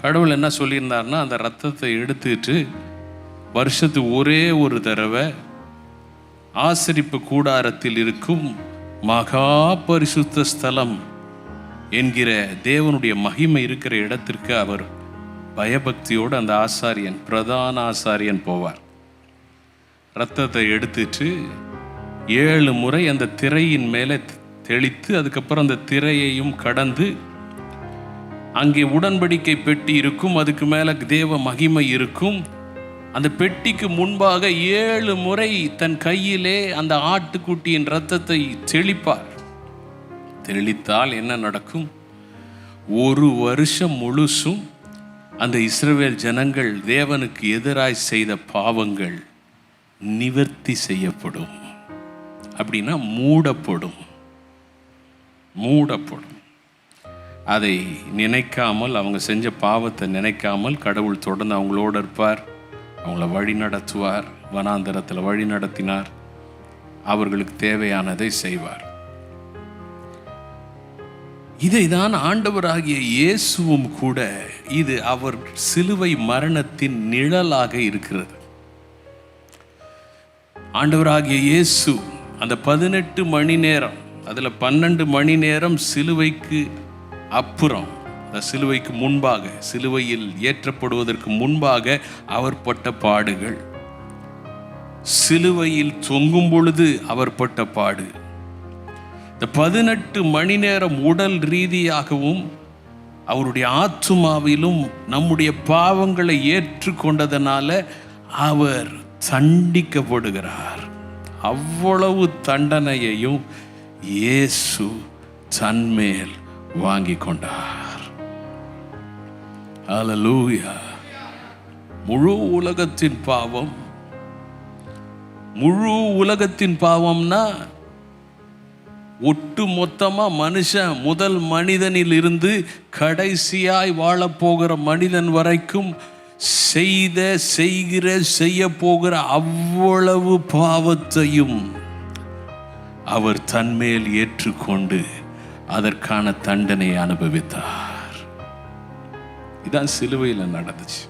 கடவுள் என்ன சொல்லியிருந்தாருன்னா, அந்த ரத்தத்தை எடுத்துட்டு வருஷத்துக்கு ஒரே ஒரு தடவை ஆசரிப்பு கூடாரத்தில் இருக்கும் மகா பரிசுத்த ஸ்தலம் என்கிற தேவனுடைய மகிமை இருக்கிற இடத்திற்கு அவர் பயபக்தியோடு அந்த ஆசாரியன், பிரதான ஆசாரியன் போவார். ரத்தத்தை எடுத்துட்டு 7 முறை அந்த திரையின் மேலே தெளித்து, அதுக்கப்புறம் அந்த திரையையும் கடந்து அங்கே உடன்படிக்கை பெட்டி இருக்கும், அதுக்கு மேலே தேவ மகிமை இருக்கும். அந்த பெட்டிக்கு முன்பாக 7 முறை தன் கையிலே அந்த ஆட்டுக்குட்டியின் இரத்தத்தை தெளிப்பார். தெளித்தால் என்ன நடக்கும்? ஒரு வருஷம் முழுசும் அந்த இஸ்ரவேல் ஜனங்கள் தேவனுக்கு எதிராய் செய்த பாவங்கள் நிவர்த்தி செய்யப்படும். அப்படின்னா மூடப்படும். அதை நினைக்காமல், அவங்க செஞ்ச பாவத்தை நினைக்காமல் கடவுள் தொடர்ந்து அவங்களோடு இருப்பார், அவங்கள வழி நடத்துவார். வனாந்தரத்தில் வழி நடத்தினார், அவர்களுக்கு தேவையானதை செய்வார். இதைதான் ஆண்டவராகிய இயேசுவும் கூட, இது அவர் சிலுவை மரணத்தின் நிழலாக இருக்கிறது. ஆண்டவராகிய இயேசு அந்த 18 மணி நேரம், அதில் 12 மணி நேரம் சிலுவைக்கு அப்புறம், சிலுவைக்கு முன்பாக, சிலுவையில் ஏற்றப்படுவதற்கு முன்பாக அவர் பட்ட பாடுகள், சிலுவையில் தொங்கும் பொழுது அவர் பட்ட பாடு, இந்த 18 மணி நேரம் உடல் ரீதியாகவும் அவருடைய ஆத்துமாவிலும் நம்முடைய பாவங்களை ஏற்றுக்கொண்டதனால அவர் தண்டிக்கப்படுகிறார். அவ்வளவு தண்டனையையும் இயேசு தன்மேல் வாங்கி கொண்டார். ஹல்லேலூயா. முழு உலகத்தின் பாவம்னா ஒட்டு மொத்தமா மனுஷன் முதல் மனிதனில் இருந்து கடைசியாய் வாழப்போகிற மனிதன் வரைக்கும் செய்ய போகிற அவ்வளவு பாவத்தையும் அவர் தன்மேல் ஏற்றுக்கொண்டு அதற்கான தண்டனை அனுபவித்தார். இதான் சிலுவையில் நடந்துச்சு.